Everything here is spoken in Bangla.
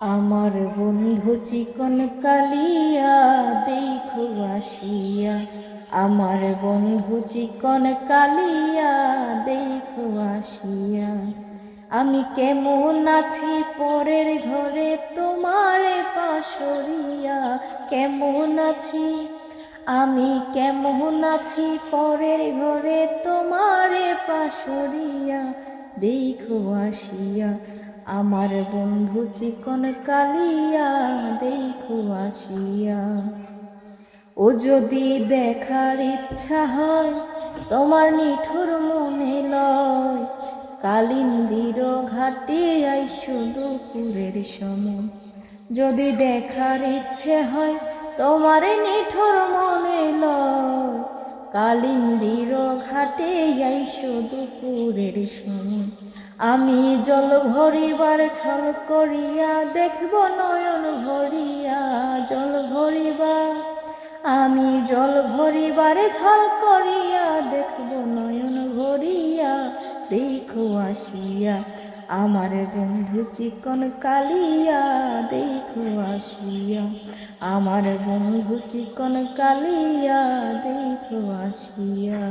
আমার বন্ধু চিকন কালিয়া দেখো আসিয়া, আমার বন্ধু চিকন কালিয়া দেখো আসিয়া। আমি কেমন আছি পরের ঘরে তোমারে পাশরিয়া, কেমন আছি আমি কেমন আছি পরের ঘরে তোমারে পাশরিয়া দেখো আসিয়া। আমার বন্ধু চিকন কালিয়া দেখো আসিয়া। ও যদি দেখার ইচ্ছা হয় তোমার নিঠুর মনে লয়, কালিন্দির ঘাটে আইসো দুপুরের সময়। যদি দেখার ইচ্ছে হয় তোমার নিঠুর মনে লয়, কালিন্দির ঘাটে আইসো দুপুরের সময়। আমি জল ভরিবার ছল করিয়া দেখব নয়ন ভরিয়া, জল ভরিবার আমি জল ভরিবারে ছল করিয়া দেখব নয়ন ভরিয়া দেখো আসিয়া। আমার বন্ধু চিকন কালিয়া দেখো আসিয়া, আমার বন্ধু চিকন কালিয়া দেখো আসিয়া।